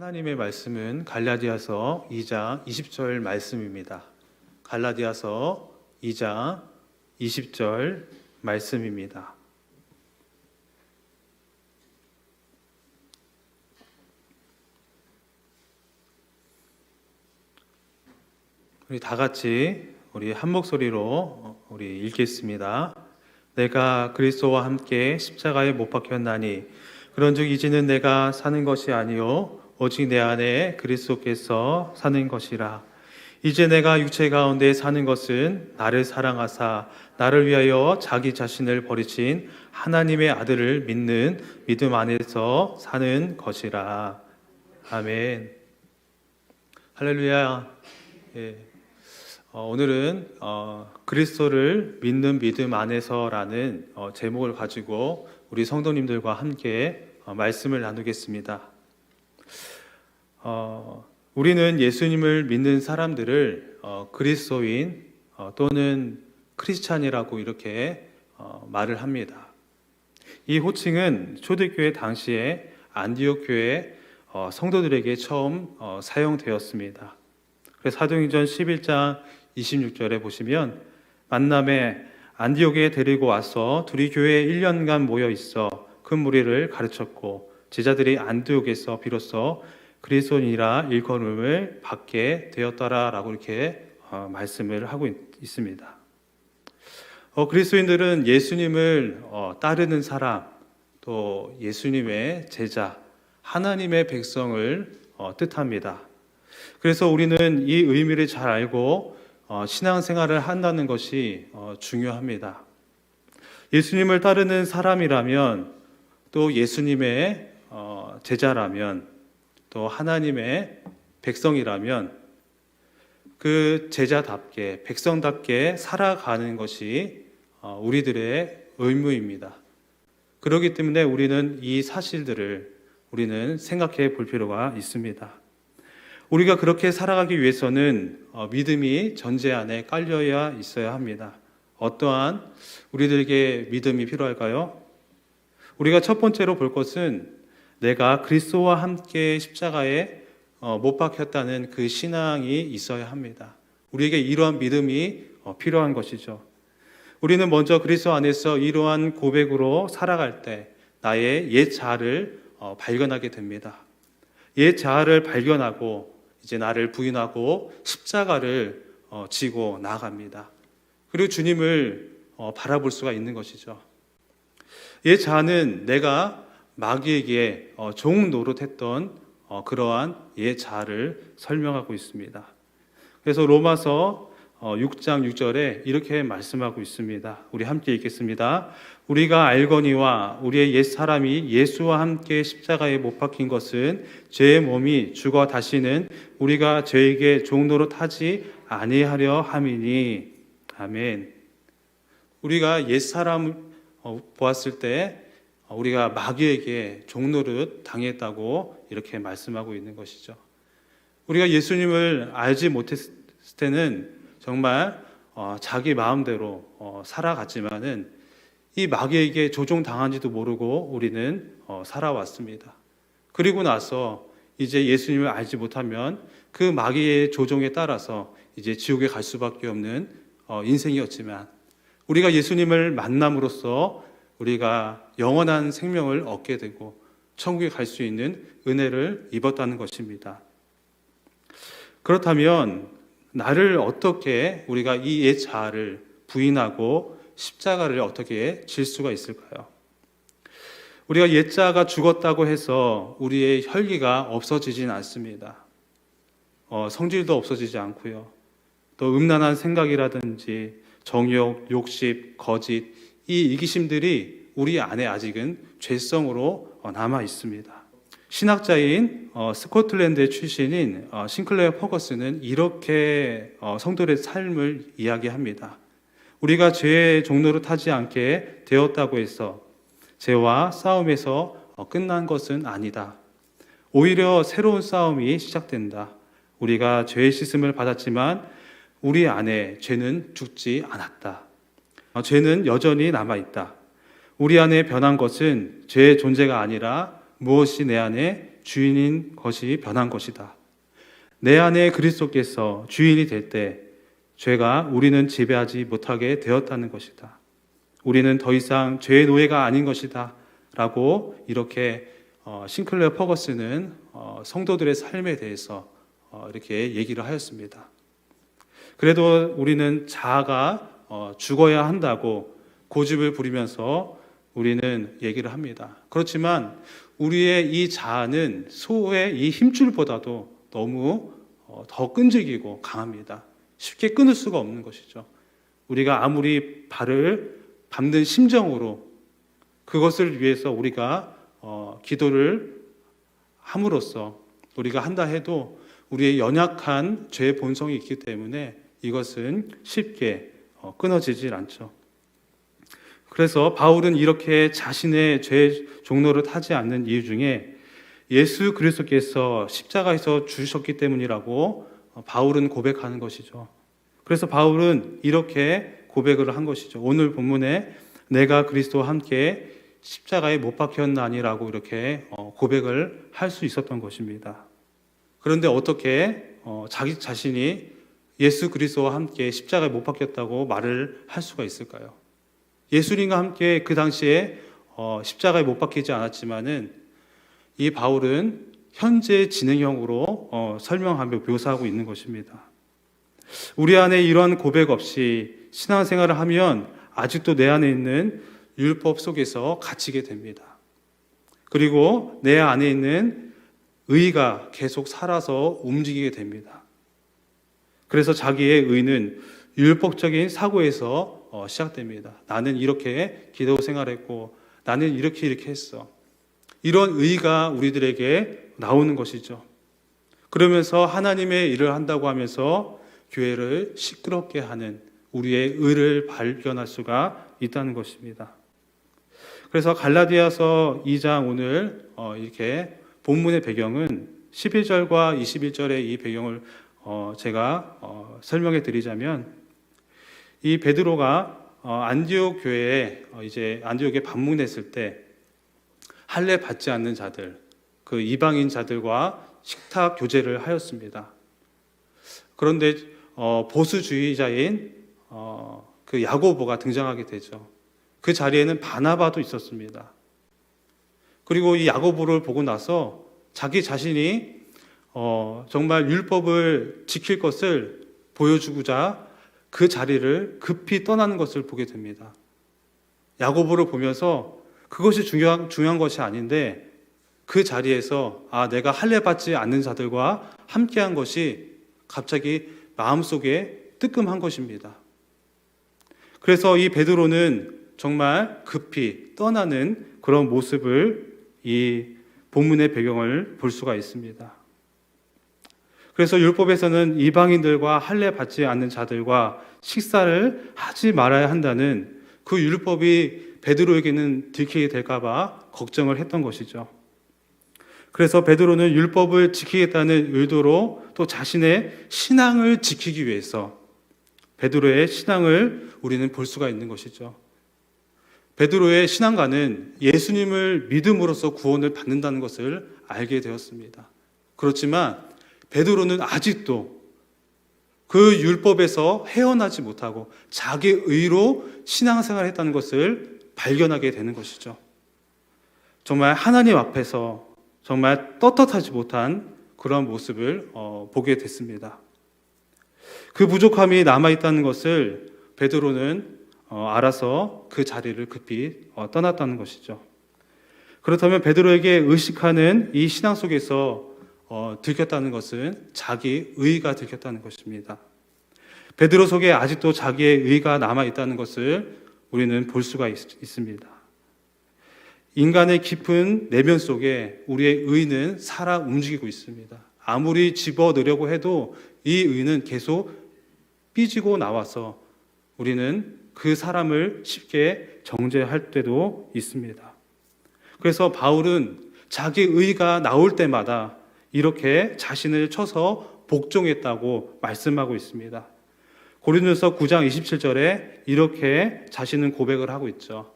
하나님의 말씀은 갈라디아서 2장 20절 말씀입니다. 갈라디아서 2장 20절 말씀입니다. 우리 다 같이 우리 한 목소리로 우리 읽겠습니다. 내가 그리스도와 함께 십자가에 못 박혔나니 그런즉 이제는 내가 사는 것이 아니요 오직 내 안에 그리스도께서 사는 것이라. 이제 내가 육체 가운데 사는 것은 나를 사랑하사 나를 위하여 자기 자신을 버리신 하나님의 아들을 믿는 믿음 안에서 사는 것이라. 아멘. 할렐루야. 예. 오늘은 그리스도를 믿는 믿음 안에서라는 제목을 가지고 우리 성도님들과 함께 말씀을 나누겠습니다. 우리는 예수님을 믿는 사람들을 그리스도인 또는 크리스찬이라고 이렇게 말을 합니다. 이 호칭은 초대교회 당시에 안디옥 교회 성도들에게 처음 사용되었습니다. 그래서 사도행전 11장 26절에 보시면 만남에 안디옥에 데리고 와서 둘이 교회에 1년간 모여 있어 큰 무리를 가르쳤고 제자들이 안디옥에서 비로소 그리스도인이라 일컬음을 받게 되었더라라고 이렇게 말씀을 하고 있습니다. 그리스도인들은 예수님을 따르는 사람, 또 예수님의 제자, 하나님의 백성을 뜻합니다. 그래서 우리는 이 의미를 잘 알고 신앙생활을 한다는 것이 중요합니다. 예수님을 따르는 사람이라면 또 예수님의 제자라면 또 하나님의 백성이라면 그 제자답게 백성답게 살아가는 것이 우리들의 의무입니다. 그렇기 때문에 우리는 이 사실들을 우리는 생각해 볼 필요가 있습니다. 우리가 그렇게 살아가기 위해서는 믿음이 전제 안에 깔려야 있어야 합니다. 어떠한 우리들에게 믿음이 필요할까요? 우리가 첫 번째로 볼 것은 내가 그리스도와 함께 십자가에 못 박혔다는 그 신앙이 있어야 합니다. 우리에게 이러한 믿음이 필요한 것이죠. 우리는 먼저 그리스도 안에서 이러한 고백으로 살아갈 때 나의 옛 자아를 발견하게 됩니다. 옛 자아를 발견하고 이제 나를 부인하고 십자가를 지고 나아갑니다. 그리고 주님을 바라볼 수가 있는 것이죠. 옛 자아는 내가 마귀에게 종 노릇했던 그러한 옛 자아를 설명하고 있습니다. 그래서 로마서 6장 6절에 이렇게 말씀하고 있습니다. 우리 함께 읽겠습니다. 우리가 알거니와 우리의 옛 사람이 예수와 함께 십자가에 못 박힌 것은 죄의 몸이 죽어 다시는 우리가 죄에게 종노릇하지 아니하려 함이니. 아멘. 우리가 옛 사람을 보았을 때 우리가 마귀에게 종노릇 당했다고 이렇게 말씀하고 있는 것이죠. 우리가 예수님을 알지 못했을 때는 정말 자기 마음대로 살아갔지만은 이 마귀에게 조종당한지도 모르고 우리는 살아왔습니다. 그리고 나서 이제 예수님을 알지 못하면 그 마귀의 조종에 따라서 이제 지옥에 갈 수밖에 없는 인생이었지만 우리가 예수님을 만남으로써 우리가 영원한 생명을 얻게 되고 천국에 갈 수 있는 은혜를 입었다는 것입니다. 그렇다면 나를 어떻게 우리가 이 옛 자아를 부인하고 십자가를 어떻게 질 수가 있을까요? 우리가 옛 자아가 죽었다고 해서 우리의 혈기가 없어지진 않습니다. 성질도 없어지지 않고요. 또 음란한 생각이라든지 정욕, 욕심, 거짓 이 이기심들이 우리 안에 아직은 죄성으로 남아 있습니다. 신학자인 스코틀랜드 출신인 싱클레어 퍼거슨은 이렇게 성도들의 삶을 이야기합니다. 우리가 죄의 종로를 타지 않게 되었다고 해서 죄와 싸움에서 끝난 것은 아니다. 오히려 새로운 싸움이 시작된다. 우리가 죄의 씻음을 받았지만 우리 안에 죄는 죽지 않았다. 죄는 여전히 남아있다. 우리 안에 변한 것은 죄의 존재가 아니라 무엇이 내 안에 주인인 것이 변한 것이다. 내 안에 그리스도께서 주인이 될 때 죄가 우리는 지배하지 못하게 되었다는 것이다. 우리는 더 이상 죄의 노예가 아닌 것이다 라고 이렇게 싱클레어 퍼거슨은 성도들의 삶에 대해서 이렇게 얘기를 하였습니다. 그래도 우리는 자아가 죽어야 한다고 고집을 부리면서 우리는 얘기를 합니다. 그렇지만 우리의 이 자아는 소의 이 힘줄보다도 너무 더 끈질기고 강합니다. 쉽게 끊을 수가 없는 것이죠. 우리가 아무리 발을 밟는 심정으로 그것을 위해서 우리가 기도를 함으로써 우리가 한다 해도 우리의 연약한 죄의 본성이 있기 때문에 이것은 쉽게 끊어지질 않죠. 그래서 바울은 이렇게 자신의 죄의 종로를 타지 않는 이유 중에 예수 그리스도께서 십자가에서 죽으셨기 때문이라고 바울은 고백하는 것이죠. 그래서 바울은 이렇게 고백을 한 것이죠. 오늘 본문에 내가 그리스도와 함께 십자가에 못 박혔나니라고 이렇게 고백을 할 수 있었던 것입니다. 그런데 어떻게 자기 자신이 예수 그리스도와 함께 십자가에 못 박혔다고 말을 할 수가 있을까요? 예수님과 함께 그 당시에 십자가에 못 박히지 않았지만은 이 바울은 현재 진행형으로 설명하며 묘사하고 있는 것입니다. 우리 안에 이러한 고백 없이 신앙생활을 하면 아직도 내 안에 있는 율법 속에서 갇히게 됩니다. 그리고 내 안에 있는 의가 계속 살아서 움직이게 됩니다. 그래서 자기의 의는 율법적인 사고에서 시작됩니다. 나는 이렇게 기도 생활했고 나는 이렇게 했어. 이런 의가 우리들에게 나오는 것이죠. 그러면서 하나님의 일을 한다고 하면서 교회를 시끄럽게 하는 우리의 의를 발견할 수가 있다는 것입니다. 그래서 갈라디아서 2장 오늘 이렇게 본문의 배경은 11절과 21절의 이 배경을 제가 설명해 드리자면 이 베드로가 안디옥 교회에 이제 안디옥에 방문했을 때 할례 받지 않는 자들, 그 이방인 자들과 식탁 교제를 하였습니다. 그런데 보수주의자인 그 야고보가 등장하게 되죠. 그 자리에는 바나바도 있었습니다. 그리고 이 야고보를 보고 나서 자기 자신이 정말 율법을 지킬 것을 보여주고자 그 자리를 급히 떠나는 것을 보게 됩니다. 야고보를 보면서 그것이 중요한 것이 아닌데 그 자리에서 내가 할례 받지 않는 자들과 함께한 것이 갑자기 마음속에 뜨끔한 것입니다. 그래서 이 베드로는 정말 급히 떠나는 그런 모습을 이 본문의 배경을 볼 수가 있습니다. 그래서 율법에서는 이방인들과 할례 받지 않는 자들과 식사를 하지 말아야 한다는 그 율법이 베드로에게는 들키게 될까 봐 걱정을 했던 것이죠. 그래서 베드로는 율법을 지키겠다는 의도로 또 자신의 신앙을 지키기 위해서 베드로의 신앙을 우리는 볼 수가 있는 것이죠. 베드로의 신앙가는 예수님을 믿음으로써 구원을 받는다는 것을 알게 되었습니다. 그렇지만 베드로는 아직도 그 율법에서 헤어나지 못하고 자기 의로 신앙생활을 했다는 것을 발견하게 되는 것이죠. 정말 하나님 앞에서 정말 떳떳하지 못한 그런 모습을 보게 됐습니다. 그 부족함이 남아있다는 것을 베드로는 알아서 그 자리를 급히 떠났다는 것이죠. 그렇다면 베드로에게 의식하는 이 신앙 속에서 들켰다는 것은 자기 의가 들켰다는 것입니다. 베드로 속에 아직도 자기의 의가 남아있다는 것을 우리는 볼 수가 있습니다. 인간의 깊은 내면 속에 우리의 의는 살아 움직이고 있습니다. 아무리 집어넣으려고 해도 이 의는 계속 삐지고 나와서 우리는 그 사람을 쉽게 정죄할 때도 있습니다. 그래서 바울은 자기 의가 나올 때마다 이렇게 자신을 쳐서 복종했다고 말씀하고 있습니다. 고린도서 9장 27절에 이렇게 자신은 고백을 하고 있죠.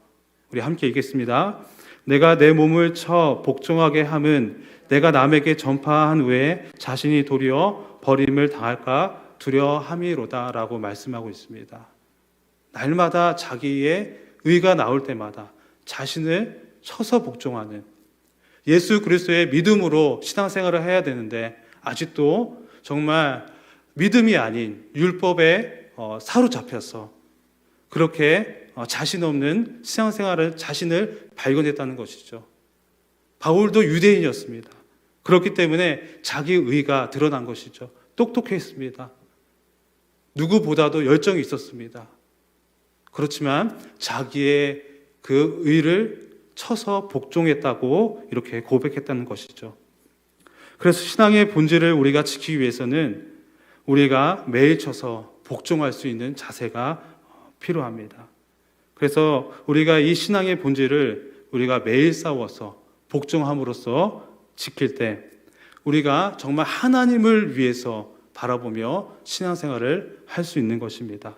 우리 함께 읽겠습니다. 내가 내 몸을 쳐 복종하게 함은 내가 남에게 전파한 후에 자신이 도리어 버림을 당할까 두려함이로다 라고 말씀하고 있습니다. 날마다 자기의 의가 나올 때마다 자신을 쳐서 복종하는 예수 그리스도의 믿음으로 신앙생활을 해야 되는데 아직도 정말 믿음이 아닌 율법에 사로잡혀서 그렇게 자신 없는 신앙생활을 자신을 발견했다는 것이죠. 바울도 유대인이었습니다. 그렇기 때문에 자기 의가 드러난 것이죠. 똑똑했습니다. 누구보다도 열정이 있었습니다. 그렇지만 자기의 그 의를 쳐서 복종했다고 이렇게 고백했다는 것이죠. 그래서 신앙의 본질을 우리가 지키기 위해서는 우리가 매일 쳐서 복종할 수 있는 자세가 필요합니다. 그래서 우리가 이 신앙의 본질을 우리가 매일 싸워서 복종함으로써 지킬 때 우리가 정말 하나님을 위해서 바라보며 신앙생활을 할 수 있는 것입니다.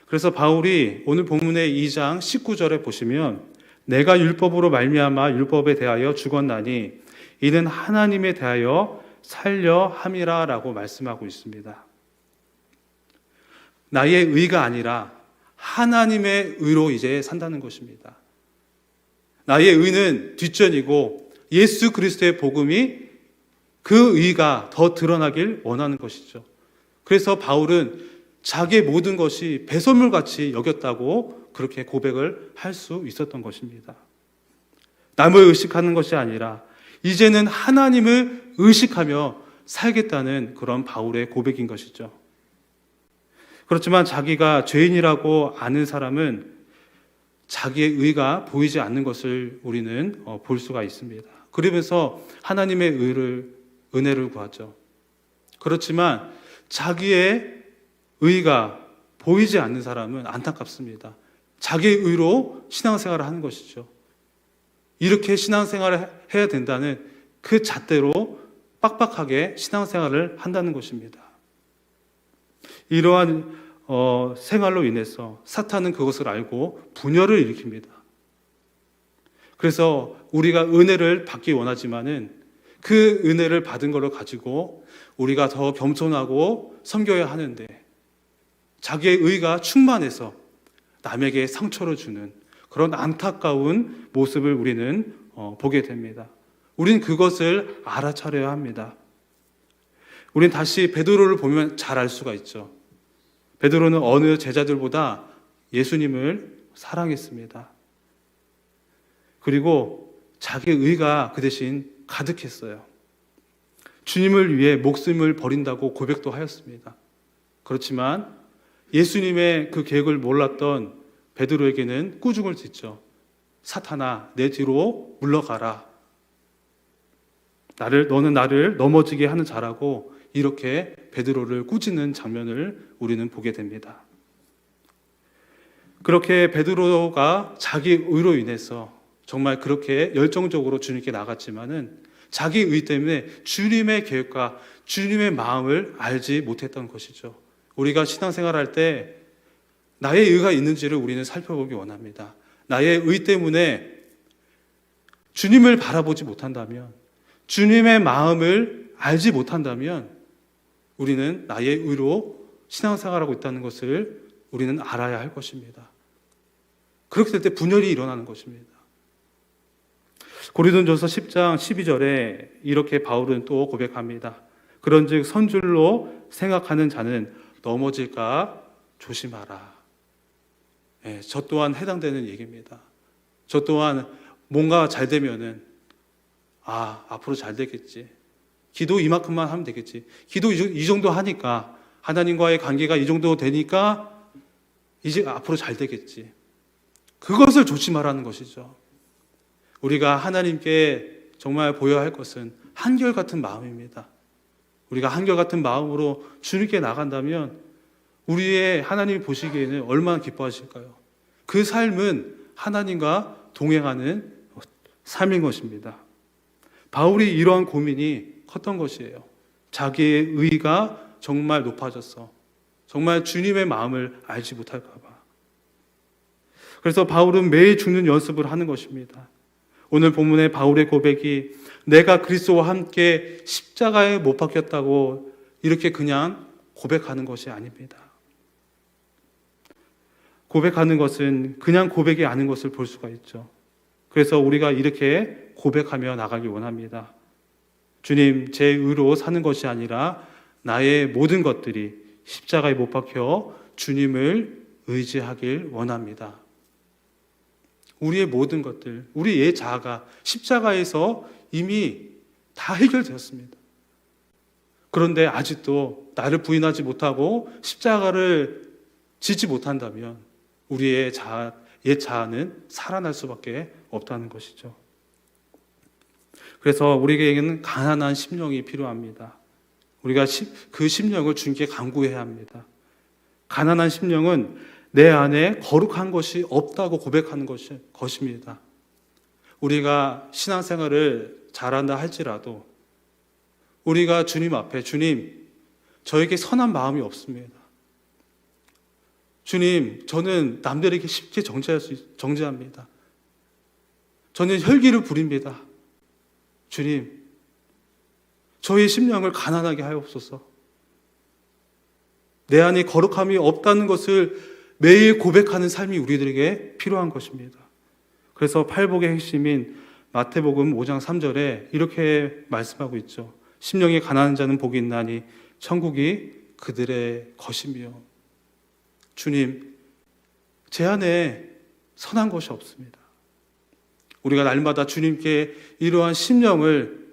그래서 바울이 오늘 본문의 2장 19절에 보시면 내가 율법으로 말미암아 율법에 대하여 죽었나니 이는 하나님에 대하여 살려 함이라 라고 말씀하고 있습니다. 나의 의가 아니라 하나님의 의로 이제 산다는 것입니다. 나의 의는 뒷전이고 예수 그리스도의 복음이 그 의가 더 드러나길 원하는 것이죠. 그래서 바울은 자기의 모든 것이 배설물같이 여겼다고 그렇게 고백을 할 수 있었던 것입니다. 남을 의식하는 것이 아니라 이제는 하나님을 의식하며 살겠다는 그런 바울의 고백인 것이죠. 그렇지만 자기가 죄인이라고 아는 사람은 자기의 의가 보이지 않는 것을 우리는 볼 수가 있습니다. 그러면서 하나님의 은혜를 구하죠. 그렇지만 자기의 의가 보이지 않는 사람은 안타깝습니다. 자기의 의로 신앙생활을 하는 것이죠. 이렇게 신앙생활을 해야 된다는 그 잣대로 빡빡하게 신앙생활을 한다는 것입니다. 이러한 생활로 인해서 사탄은 그것을 알고 분열을 일으킵니다. 그래서 우리가 은혜를 받기 원하지만은 그 은혜를 받은 것을 가지고 우리가 더 겸손하고 섬겨야 하는데 자기의 의가 충만해서 남에게 상처를 주는 그런 안타까운 모습을 우리는 보게 됩니다. 우린 그것을 알아차려야 합니다. 우린 다시 베드로를 보면 잘 알 수가 있죠. 베드로는 어느 제자들보다 예수님을 사랑했습니다. 그리고 자기의 의가 그 대신 가득했어요. 주님을 위해 목숨을 버린다고 고백도 하였습니다. 그렇지만 예수님의 그 계획을 몰랐던 베드로에게는 꾸중을 짓죠. 사탄아, 내 뒤로 물러가라. 너는 나를 넘어지게 하는 자라고 이렇게 베드로를 꾸짖는 장면을 우리는 보게 됩니다. 그렇게 베드로가 자기 의로 인해서 정말 그렇게 열정적으로 주님께 나갔지만은 자기 의 때문에 주님의 계획과 주님의 마음을 알지 못했던 것이죠. 우리가 신앙생활할 때 나의 의가 있는지를 우리는 살펴보기 원합니다. 나의 의 때문에 주님을 바라보지 못한다면, 주님의 마음을 알지 못한다면 우리는 나의 의로 신앙생활하고 있다는 것을 우리는 알아야 할 것입니다. 그렇게 될 때 분열이 일어나는 것입니다. 고린도전서 10장 12절에 이렇게 바울은 또 고백합니다. 그런즉 선줄로 생각하는 자는 넘어질까 조심하라. 저 또한 해당되는 얘기입니다. 저 또한 뭔가 잘 되면은 앞으로 잘 되겠지. 기도 이만큼만 하면 되겠지. 기도 이 정도 하니까 하나님과의 관계가 이 정도 되니까 이제 앞으로 잘 되겠지. 그것을 조심하라는 것이죠. 우리가 하나님께 정말 보여야 할 것은 한결같은 마음입니다. 우리가 한결같은 마음으로 주님께 나간다면 우리의 하나님이 보시기에는 얼마나 기뻐하실까요? 그 삶은 하나님과 동행하는 삶인 것입니다. 바울이 이러한 고민이 컸던 것이에요. 자기의 의가 정말 높아졌어. 정말 주님의 마음을 알지 못할까 봐. 그래서 바울은 매일 죽는 연습을 하는 것입니다. 오늘 본문의 바울의 고백이 내가 그리스도와 함께 십자가에 못 박혔다고 이렇게 그냥 고백하는 것이 아닙니다. 고백하는 것은 그냥 고백이 아닌 것을 볼 수가 있죠. 그래서 우리가 이렇게 고백하며 나가길 원합니다. 주님, 제 의로 사는 것이 아니라 나의 모든 것들이 십자가에 못 박혀 주님을 의지하길 원합니다. 우리의 모든 것들, 우리의 자아가 십자가에서 이미 다 해결되었습니다. 그런데 아직도 나를 부인하지 못하고 십자가를 지지 못한다면 우리의 옛 자아는 살아날 수밖에 없다는 것이죠. 그래서 우리에게는 가난한 심령이 필요합니다. 우리가 그 심령을 주님께 간구해야 합니다. 가난한 심령은 내 안에 거룩한 것이 없다고 고백하는 것입니다. 우리가 신앙생활을 잘한다 할지라도 우리가 주님 앞에 주님, 저에게 선한 마음이 없습니다. 주님, 저는 남들에게 쉽게 정죄합니다. 저는 혈기를 부립니다. 주님, 저의 심령을 가난하게 하옵소서. 내 안에 거룩함이 없다는 것을 매일 고백하는 삶이 우리들에게 필요한 것입니다. 그래서 팔복의 핵심인 마태복음 5장 3절에 이렇게 말씀하고 있죠. 심령이 가난한 자는 복이 있나니 천국이 그들의 것이며. 주님, 제 안에 선한 것이 없습니다. 우리가 날마다 주님께 이러한 심령을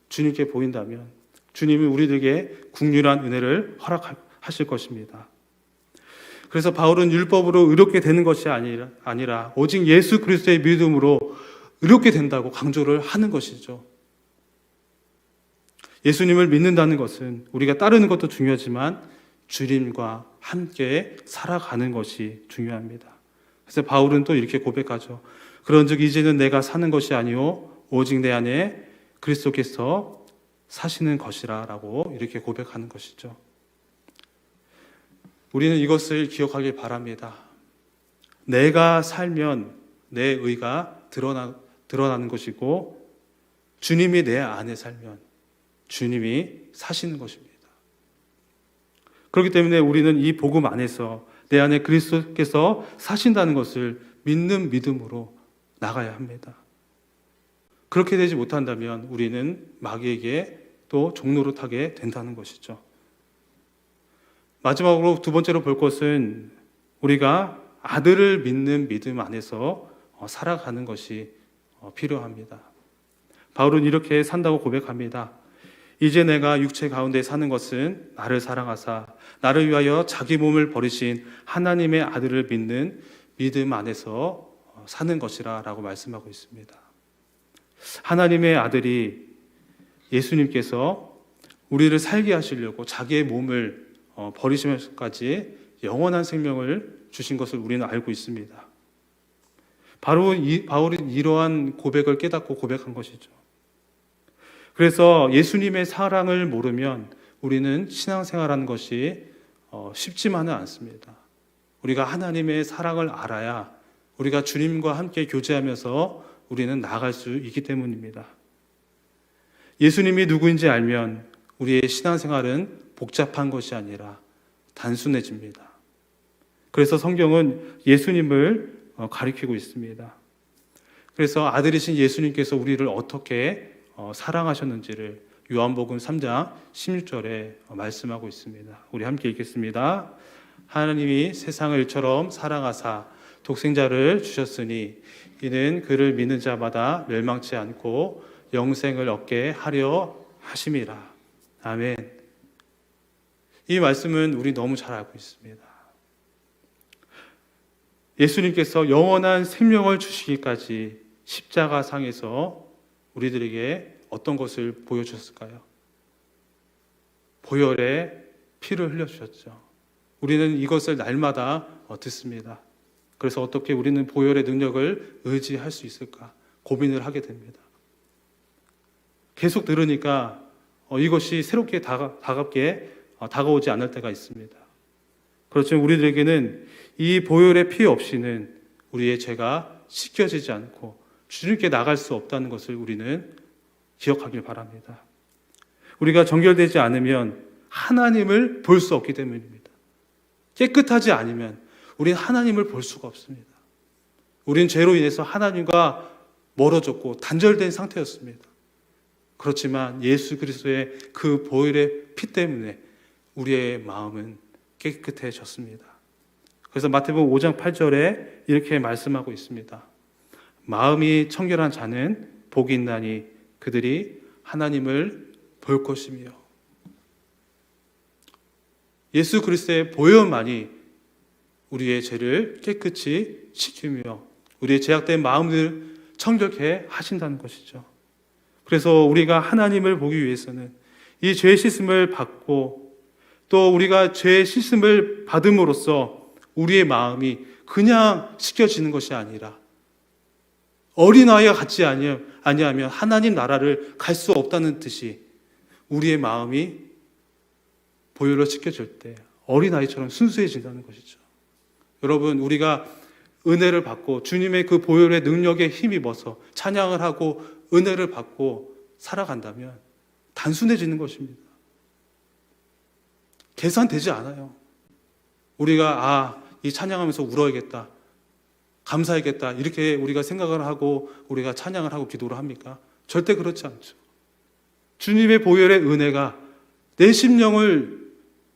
주님께 보인다면 주님이 우리들에게 국률한 은혜를 허락하실 것입니다. 그래서 바울은 율법으로 의롭게 되는 것이 아니라 오직 예수 그리스도의 믿음으로 의롭게 된다고 강조를 하는 것이죠. 예수님을 믿는다는 것은 우리가 따르는 것도 중요하지만 주님과 함께 살아가는 것이 중요합니다. 그래서 바울은 또 이렇게 고백하죠. 그런즉 이제는 내가 사는 것이 아니요 오직 내 안에 그리스도께서 사시는 것이라 라고 이렇게 고백하는 것이죠. 우리는 이것을 기억하길 바랍니다. 내가 살면 내 의가 드러나는 것이고 주님이 내 안에 살면 주님이 사시는 것입니다. 그렇기 때문에 우리는 이 복음 안에서 내 안에 그리스도께서 사신다는 것을 믿는 믿음으로 나가야 합니다. 그렇게 되지 못한다면 우리는 마귀에게 또 종노릇하게 된다는 것이죠. 마지막으로 두 번째로 볼 것은 우리가 아들을 믿는 믿음 안에서 살아가는 것이 필요합니다. 바울은 이렇게 산다고 고백합니다. 이제 내가 육체 가운데 사는 것은 나를 사랑하사 나를 위하여 자기 몸을 버리신 하나님의 아들을 믿는 믿음 안에서 사는 것이라 라고 말씀하고 있습니다. 하나님의 아들이 예수님께서 우리를 살게 하시려고 자기의 몸을 버리시면서까지 영원한 생명을 주신 것을 우리는 알고 있습니다. 바울은 이러한 고백을 깨닫고 고백한 것이죠. 그래서 예수님의 사랑을 모르면 우리는 신앙생활하는 것이 쉽지만은 않습니다. 우리가 하나님의 사랑을 알아야 우리가 주님과 함께 교제하면서 우리는 나아갈 수 있기 때문입니다. 예수님이 누구인지 알면 우리의 신앙생활은 복잡한 것이 아니라 단순해집니다. 그래서 성경은 예수님을 가리키고 있습니다. 그래서 아들이신 예수님께서 우리를 어떻게 사랑하셨는지를 요한복음 3장 16절에 말씀하고 있습니다. 우리 함께 읽겠습니다. 하나님이 세상을 이처럼 사랑하사 독생자를 주셨으니 이는 그를 믿는 자마다 멸망치 않고 영생을 얻게 하려 하심이라. 아멘. 이 말씀은 우리 너무 잘 알고 있습니다. 예수님께서 영원한 생명을 주시기까지 십자가상에서 우리들에게 어떤 것을 보여주셨을까요? 보혈의 피를 흘려주셨죠. 우리는 이것을 날마다 듣습니다. 그래서 어떻게 우리는 보혈의 능력을 의지할 수 있을까 고민을 하게 됩니다. 계속 들으니까 이것이 새롭게 다가게 다가오지 않을 때가 있습니다. 그렇지만 우리들에게는 이 보혈의 피 없이는 우리의 죄가 씻겨지지 않고 주님께 나갈 수 없다는 것을 우리는 기억하길 바랍니다. 우리가 정결되지 않으면 하나님을 볼 수 없기 때문입니다. 깨끗하지 않으면 우리는 하나님을 볼 수가 없습니다. 우리는 죄로 인해서 하나님과 멀어졌고 단절된 상태였습니다. 그렇지만 예수 그리스도의 그 보혈의 피 때문에 우리의 마음은 깨끗해졌습니다. 그래서 마태복음 5장 8절에 이렇게 말씀하고 있습니다. 마음이 청결한 자는 복이 있나니 그들이 하나님을 볼 것이며. 예수 그리스도의 보혈만이 우리의 죄를 깨끗이 씻기며 우리의 죄악된 마음을 청결케 하신다는 것이죠. 그래서 우리가 하나님을 보기 위해서는 이 죄 씻음을 받고 또 우리가 죄 씻음을 받음으로써 우리의 마음이 그냥 씻겨지는 것이 아니라 어린아이가 같지 아니하면 하나님 나라를 갈 수 없다는 뜻이 우리의 마음이 보혈로 씻겨질 때 어린아이처럼 순수해진다는 것이죠. 여러분, 우리가 은혜를 받고 주님의 그 보혈의 능력에 힘입어서 찬양을 하고 은혜를 받고 살아간다면 단순해지는 것입니다. 계산되지 않아요. 우리가 이 찬양하면서 울어야겠다, 감사하겠다 이렇게 우리가 생각을 하고 우리가 찬양을 하고 기도를 합니까? 절대 그렇지 않죠. 주님의 보혈의 은혜가 내 심령을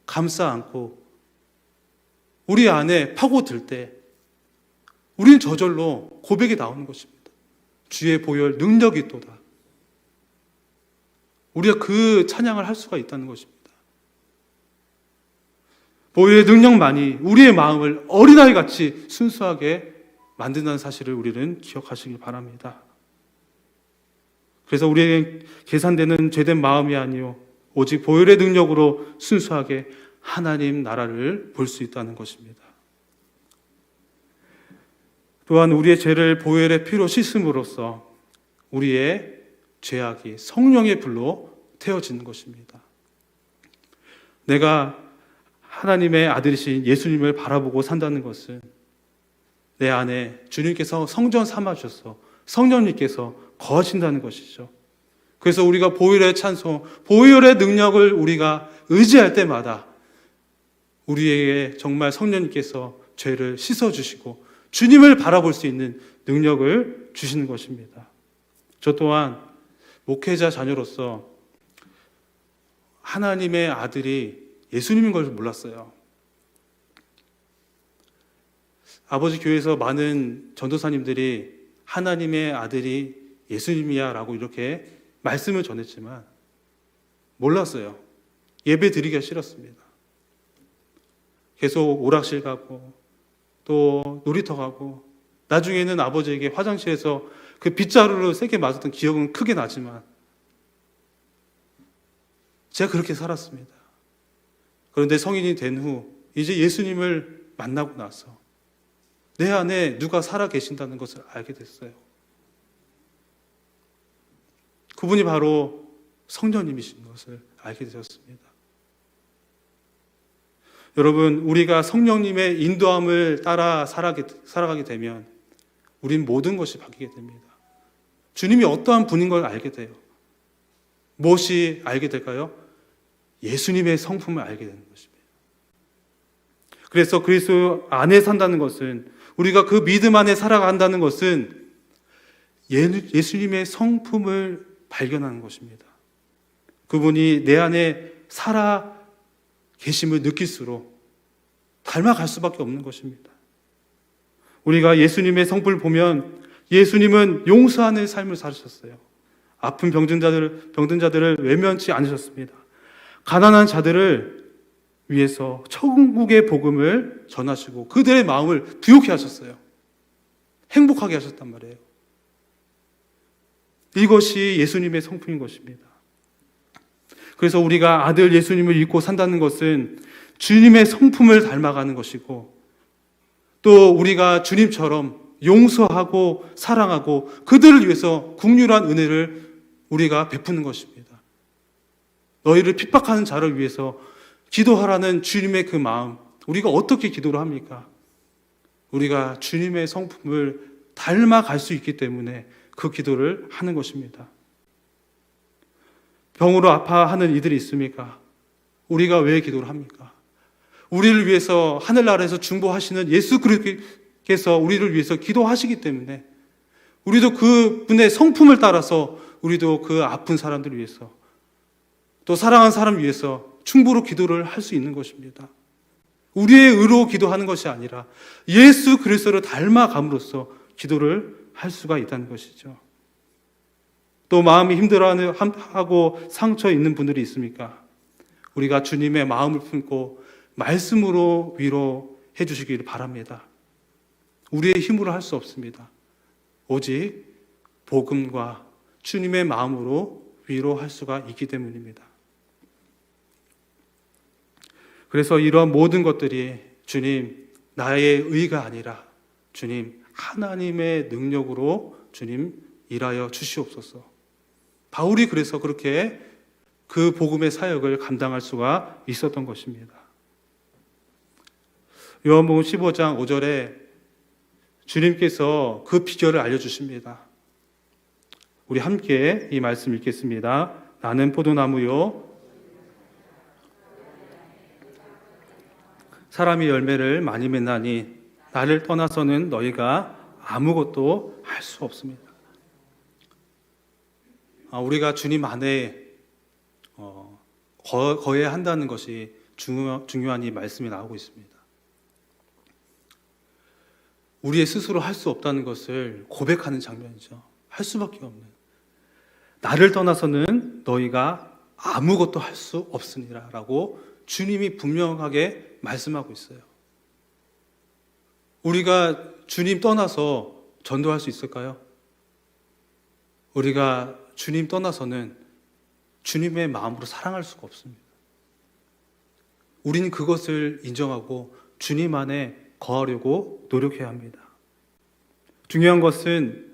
감싸 안고 우리 안에 파고들 때 우리는 저절로 고백이 나오는 것입니다. 주의 보혈 능력이 있도다. 우리가 그 찬양을 할 수가 있다는 것입니다. 보혈의 능력만이 우리의 마음을 어린아이같이 순수하게 만든다는 사실을 우리는 기억하시길 바랍니다. 그래서 우리에게 계산되는 죄된 마음이 아니요 오직 보혈의 능력으로 순수하게 하나님 나라를 볼 수 있다는 것입니다. 또한 우리의 죄를 보혈의 피로 씻음으로써 우리의 죄악이 성령의 불로 태워지는 것입니다. 내가 하나님의 아들이신 예수님을 바라보고 산다는 것은 내 안에 주님께서 성전 삼아주셔서 성령님께서 거하신다는 것이죠. 그래서 우리가 보혈의 찬송, 보혈의 능력을 우리가 의지할 때마다 우리에게 정말 성령님께서 죄를 씻어주시고 주님을 바라볼 수 있는 능력을 주시는 것입니다. 저 또한 목회자 자녀로서 하나님의 아들이 예수님인 걸 몰랐어요. 아버지 교회에서 많은 전도사님들이 하나님의 아들이 예수님이야 라고 이렇게 말씀을 전했지만 몰랐어요. 예배 드리기가 싫었습니다. 계속 오락실 가고 또 놀이터 가고 나중에는 아버지에게 화장실에서 그 빗자루로 세게 맞았던 기억은 크게 나지만 제가 그렇게 살았습니다. 그런데 성인이 된 후 이제 예수님을 만나고 나서 내 안에 누가 살아 계신다는 것을 알게 됐어요. 그분이 바로 성령님이신 것을 알게 되었습니다. 여러분, 우리가 성령님의 인도함을 따라 살아가게 되면 우린 모든 것이 바뀌게 됩니다. 주님이 어떠한 분인 걸 알게 돼요. 무엇이 알게 될까요? 예수님의 성품을 알게 되는 것입니다. 그래서 그리스도 안에 산다는 것은 우리가 그 믿음 안에 살아간다는 것은 예수님의 성품을 발견하는 것입니다. 그분이 내 안에 살아 계심을 느낄수록 닮아갈 수밖에 없는 것입니다. 우리가 예수님의 성품을 보면 예수님은 용서하는 삶을 사셨어요. 아픈 병든 자들을 외면치 않으셨습니다. 가난한 자들을 위해서 천국의 복음을 전하시고 그들의 마음을 부욕해 하셨어요. 행복하게 하셨단 말이에요. 이것이 예수님의 성품인 것입니다. 그래서 우리가 아들 예수님을 믿고 산다는 것은 주님의 성품을 닮아가는 것이고 또 우리가 주님처럼 용서하고 사랑하고 그들을 위해서 긍휼한 은혜를 우리가 베푸는 것입니다. 너희를 핍박하는 자를 위해서 기도하라는 주님의 그 마음, 우리가 어떻게 기도를 합니까? 우리가 주님의 성품을 닮아갈 수 있기 때문에 그 기도를 하는 것입니다. 병으로 아파하는 이들이 있습니까? 우리가 왜 기도를 합니까? 우리를 위해서 하늘나라에서 중보하시는 예수 그리스도께서 우리를 위해서 기도하시기 때문에 우리도 그분의 성품을 따라서 우리도 그 아픈 사람들을 위해서 또 사랑하는 사람을 위해서 충고로 기도를 할 수 있는 것입니다. 우리의 의로 기도하는 것이 아니라 예수 그리스도를 닮아감으로써 기도를 할 수가 있다는 것이죠. 또 마음이 힘들어하고 상처 있는 분들이 있습니까? 우리가 주님의 마음을 품고 말씀으로 위로해 주시기를 바랍니다. 우리의 힘으로 할 수 없습니다. 오직 복음과 주님의 마음으로 위로할 수가 있기 때문입니다. 그래서 이러한 모든 것들이 주님, 나의 의가 아니라 주님, 하나님의 능력으로 주님 일하여 주시옵소서. 바울이 그래서 그렇게 그 복음의 사역을 감당할 수가 있었던 것입니다. 요한복음 15장 5절에 주님께서 그 비결을 알려주십니다. 우리 함께 이 말씀 읽겠습니다. 나는 포도나무요 사람이 열매를 많이 맺나니 나를 떠나서는 너희가 아무것도 할 수 없습니다. 우리가 주님 안에 거해야 한다는 것이 중요한 이 말씀이 나오고 있습니다. 우리의 스스로 할 수 없다는 것을 고백하는 장면이죠. 할 수밖에 없는. 나를 떠나서는 너희가 아무것도 할 수 없으니라 라고 주님이 분명하게 말씀하고 있어요. 우리가 주님 떠나서 전도할 수 있을까요? 우리가 주님 떠나서는 주님의 마음으로 사랑할 수가 없습니다. 우리는 그것을 인정하고 주님 안에 거하려고 노력해야 합니다. 중요한 것은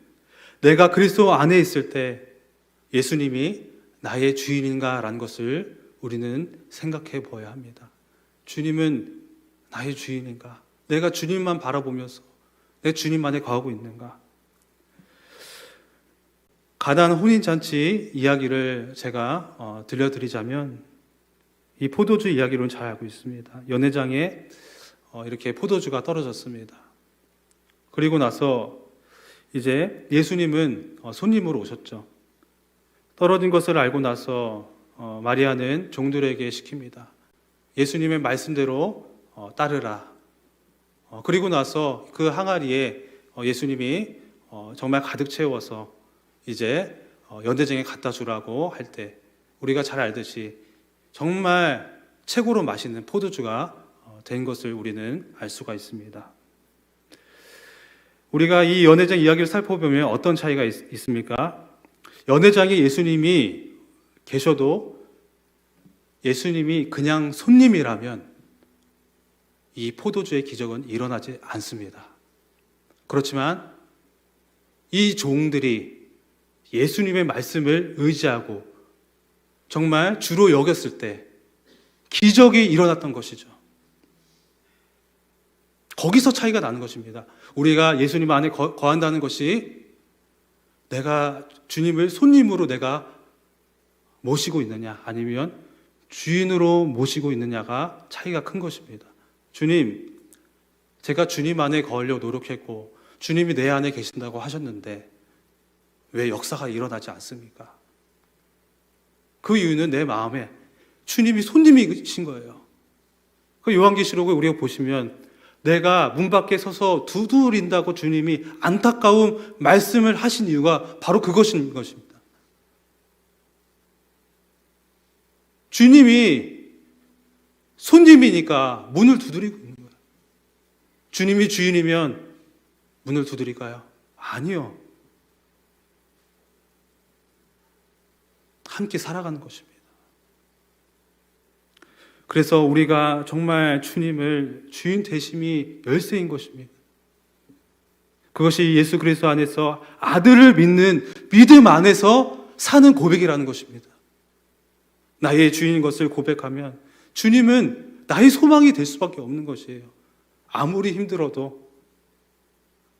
내가 그리스도 안에 있을 때 예수님이 나의 주인인가라는 것을 우리는 생각해 보아야 합니다. 주님은 나의 주인인가? 내가 주님만 바라보면서 내 주님 안에 거하고 있는가? 가나안 혼인잔치 이야기를 제가 들려드리자면 이 포도주 이야기로는 잘 알고 있습니다. 연회장에 이렇게 포도주가 떨어졌습니다. 그리고 나서 이제 예수님은 손님으로 오셨죠. 떨어진 것을 알고 나서 마리아는 종들에게 시킵니다. 예수님의 말씀대로 따르라. 그리고 나서 그 항아리에 예수님이 정말 가득 채워서 이제 연대장에 갖다 주라고 할 때 우리가 잘 알듯이 정말 최고로 맛있는 포도주가 된 것을 우리는 알 수가 있습니다. 우리가 이 연회장 이야기를 살펴보면 어떤 차이가 있습니까? 연회장에 예수님이 계셔도 예수님이 그냥 손님이라면 이 포도주의 기적은 일어나지 않습니다. 그렇지만 이 종들이 예수님의 말씀을 의지하고 정말 주로 여겼을 때 기적이 일어났던 것이죠. 거기서 차이가 나는 것입니다. 우리가 예수님 안에 거한다는 것이 내가 주님을 손님으로 내가 모시고 있느냐 아니면 주인으로 모시고 있느냐가 차이가 큰 것입니다. 주님, 제가 주님 안에 거하려고 노력했고 주님이 내 안에 계신다고 하셨는데 왜 역사가 일어나지 않습니까? 그 이유는 내 마음에 주님이 손님이신 거예요. 그 요한계시록을 우리가 보시면 내가 문 밖에 서서 두드린다고 주님이 안타까운 말씀을 하신 이유가 바로 그것인 것입니다. 주님이 손님이니까 문을 두드리고 있는 거예요. 주님이 주인이면 문을 두드릴까요? 아니요. 함께 살아가는 것입니다. 그래서 우리가 정말 주님을 주인 되심이 열쇠인 것입니다. 그것이 예수 그리스도 안에서 아들을 믿는 믿음 안에서 사는 고백이라는 것입니다. 나의 주인인 것을 고백하면 주님은 나의 소망이 될 수밖에 없는 것이에요. 아무리 힘들어도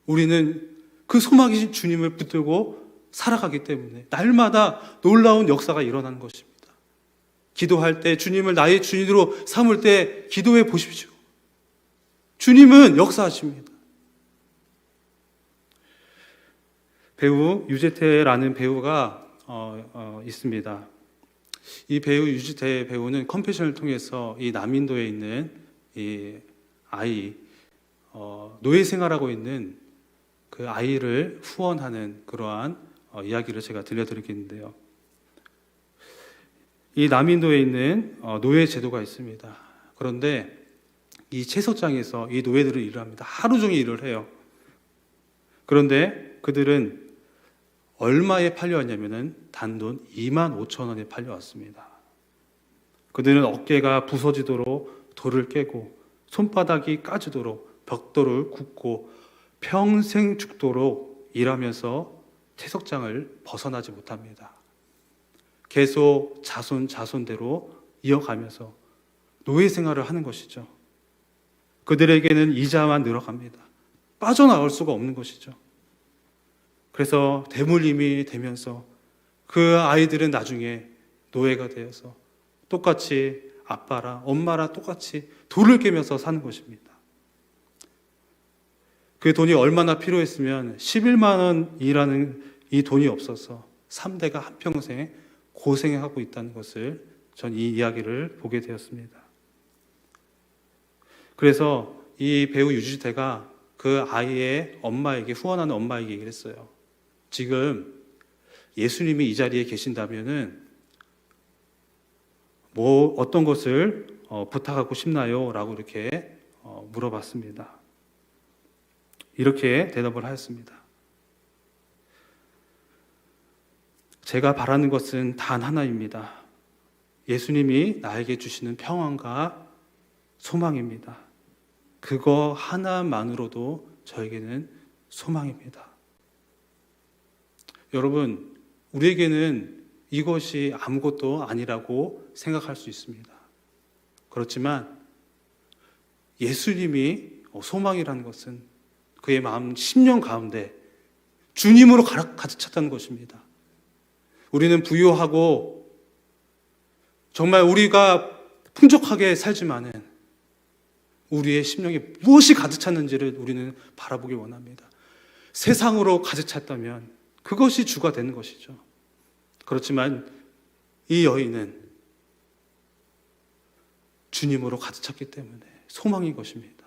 우리는 그 소망이신 주님을 붙들고 살아가기 때문에 날마다 놀라운 역사가 일어나는 것입니다. 기도할 때 주님을 나의 주인으로 삼을 때 기도해 보십시오. 주님은 역사하십니다. 배우 유재태라는 배우가 있습니다. 이 배우 유재태 배우는 컴패션을 통해서 이 남인도에 있는 이 아이 노예 생활하고 있는 그 아이를 후원하는 그러한 이야기를 제가 들려드리겠는데요. 이 남인도에 있는 노예 제도가 있습니다. 그런데 이 채석장에서 이 노예들을 일을 합니다. 하루 종일 일을 해요. 그런데 그들은 얼마에 팔려왔냐면은 단돈 25,000원에 팔려왔습니다. 그들은 어깨가 부서지도록 돌을 깨고 손바닥이 까지도록 벽돌을 굽고 평생 죽도록 일하면서 채석장을 벗어나지 못합니다. 계속 자손대로 이어가면서 노예 생활을 하는 것이죠. 그들에게는 이자만 늘어갑니다. 빠져나올 수가 없는 것이죠. 그래서 대물림이 되면서 그 아이들은 나중에 노예가 되어서 똑같이 아빠랑 엄마랑 똑같이 돌을 깨면서 사는 것입니다. 그 돈이 얼마나 필요했으면 11만 원이라는 이 돈이 없어서 3대가 한평생 고생하고 있다는 것을 전 이 이야기를 보게 되었습니다. 그래서 이 배우 유지태가 그 아이의 엄마에게 후원하는 엄마에게 얘기를 했어요. 지금 예수님이 이 자리에 계신다면은 뭐 어떤 것을 부탁하고 싶나요? 라고 이렇게 물어봤습니다. 이렇게 대답을 하였습니다. 제가 바라는 것은 단 하나입니다. 예수님이 나에게 주시는 평안과 소망입니다. 그거 하나만으로도 저에게는 소망입니다. 여러분, 우리에게는 이것이 아무것도 아니라고 생각할 수 있습니다. 그렇지만 예수님이 소망이라는 것은 그의 마음 심령 가운데 주님으로 가득 찼다는 것입니다. 우리는 부유하고 정말 우리가 풍족하게 살지만은 우리의 심령에 무엇이 가득 찼는지를 우리는 바라보기 원합니다. 세상으로 가득 찼다면 그것이 주가 되는 것이죠. 그렇지만 이 여인은 주님으로 가득 찼기 때문에 소망인 것입니다.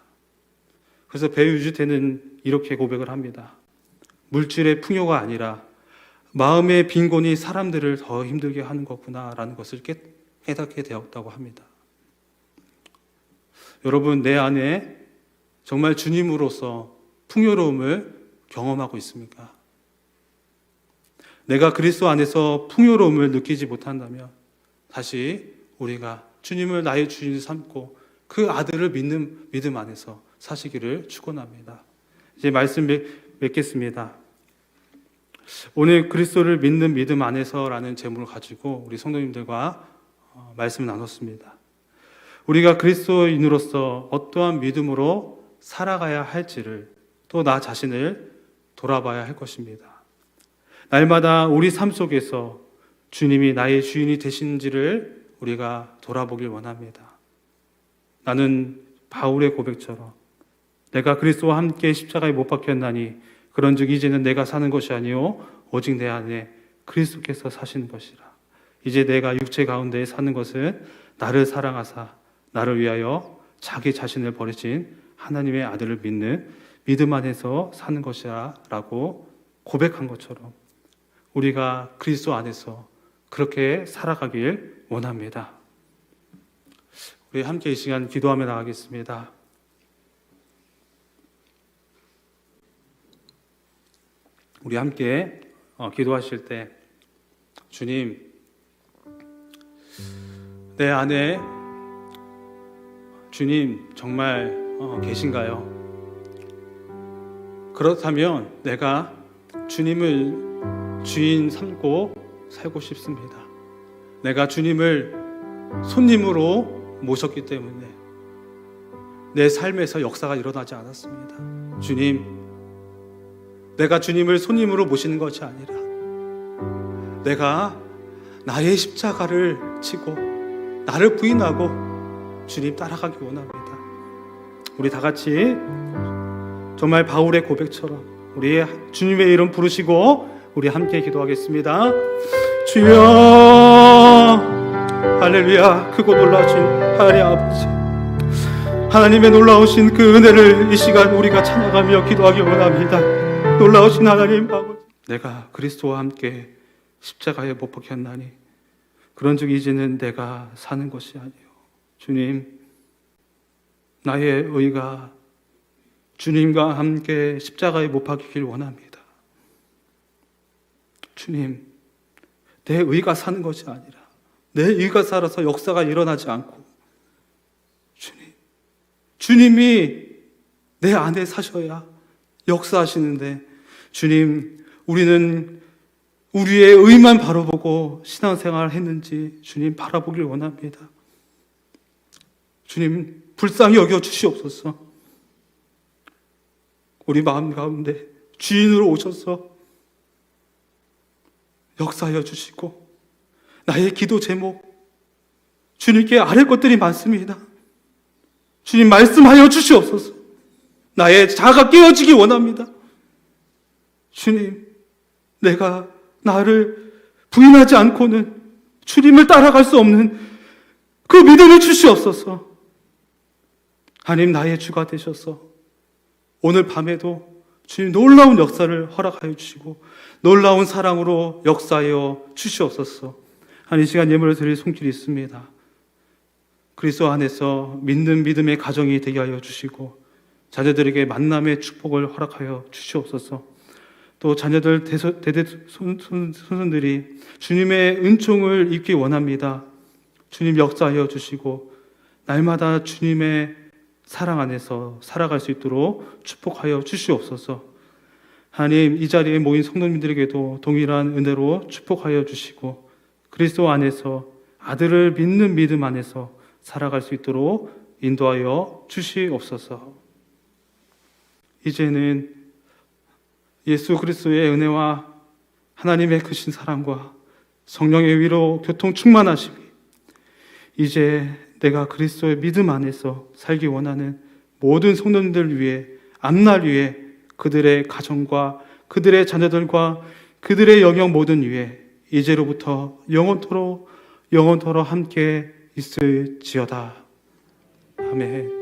그래서 배우 유지태는 이렇게 고백을 합니다. 물질의 풍요가 아니라 마음의 빈곤이 사람들을 더 힘들게 하는 거구나라는 것을 깨닫게 되었다고 합니다. 여러분, 내 안에 정말 주님으로서 풍요로움을 경험하고 있습니까? 내가 그리스도 안에서 풍요로움을 느끼지 못한다면 다시 우리가 주님을 나의 주인으로 삼고 그 아들을 믿는 믿음 안에서 사시기를 축원합니다. 이제 말씀 맺겠습니다. 오늘 그리스도를 믿는 믿음 안에서라는 제목을 가지고 우리 성도님들과 말씀을 나눴습니다. 우리가 그리스도인으로서 어떠한 믿음으로 살아가야 할지를 또 나 자신을 돌아봐야 할 것입니다. 날마다 우리 삶 속에서 주님이 나의 주인이 되신지를 우리가 돌아보길 원합니다. 나는 바울의 고백처럼 내가 그리스도와 함께 십자가에 못 박혔나니 그런즉 이제는 내가 사는 것이 아니요 오직 내 안에 그리스도께서 사시는 것이라. 이제 내가 육체 가운데 사는 것은 나를 사랑하사 나를 위하여 자기 자신을 버리신 하나님의 아들을 믿는 믿음 안에서 사는 것이라 라고 고백한 것처럼 우리가 그리스도 안에서 그렇게 살아가길 원합니다. 우리 함께 이 시간 기도하며 나가겠습니다. 우리 함께 기도하실 때 주님, 내 안에 주님 정말 계신가요? 그렇다면 내가 주님을 주인 삼고 살고 싶습니다. 내가 주님을 손님으로 모셨기 때문에 내 삶에서 역사가 일어나지 않았습니다. 주님, 내가 주님을 손님으로 모시는 것이 아니라 내가 나의 십자가를 지고 나를 부인하고 주님 따라가기 원합니다. 우리 다 같이 정말 바울의 고백처럼 우리 주님의 이름 부르시고 우리 함께 기도하겠습니다. 주여, 할렐루야. 크고 놀라우신 하나님 아버지, 하나님의 놀라우신 그 은혜를 이 시간 우리가 찬양하며 기도하기 원합니다. 놀라우신 하나님 아버지, 내가 그리스도와 함께 십자가에 못 박혔나니 그런즉 이제는 내가 사는 것이 아니요 주님, 나의 의가 주님과 함께 십자가에 못 박히길 원합니다. 주님, 내 의가 사는 것이 아니라 내 의가 살아서 역사가 일어나지 않고 주님이 내 안에 사셔야 역사하시는데, 주님, 우리는 우리의 의만 바라보고 신앙생활을 했는지 주님 바라보길 원합니다. 주님, 불쌍히 여겨 주시옵소서. 우리 마음 가운데 주인으로 오셔서 역사하여 주시고, 나의 기도 제목 주님께 아뢰 것들이 많습니다. 주님, 말씀하여 주시옵소서. 나의 자아가 깨어지기 원합니다. 주님, 내가 나를 부인하지 않고는 주님을 따라갈 수 없는 그 믿음을 주시옵소서. 하나님, 나의 주가 되셔서 오늘 밤에도 주님 놀라운 역사를 허락하여 주시고 놀라운 사랑으로 역사하여 주시옵소서. 하나님, 이 시간 예물을 드릴 손길이 있습니다. 그리스도 안에서 믿는 믿음의 가정이 되게 하여 주시고 자녀들에게 만남의 축복을 허락하여 주시옵소서. 또 자녀들 대대손손들이 주님의 은총을 입기 원합니다. 주님, 역사하여 주시고 날마다 주님의 사랑 안에서 살아갈 수 있도록 축복하여 주시옵소서. 하나님, 이 자리에 모인 성도님들에게도 동일한 은혜로 축복하여 주시고 그리스도 안에서 아들을 믿는 믿음 안에서 살아갈 수 있도록 인도하여 주시옵소서. 이제는 예수 그리스도의 은혜와 하나님의 크신 사랑과 성령의 위로 교통 충만하심이 이제 내가 그리스도의 믿음 안에서 살기 원하는 모든 성도님들 위해, 앞날 위해, 그들의 가정과 그들의 자녀들과 그들의 영역 모든 위에 이제로부터 영원토록 함께 있을지어다. 아멘.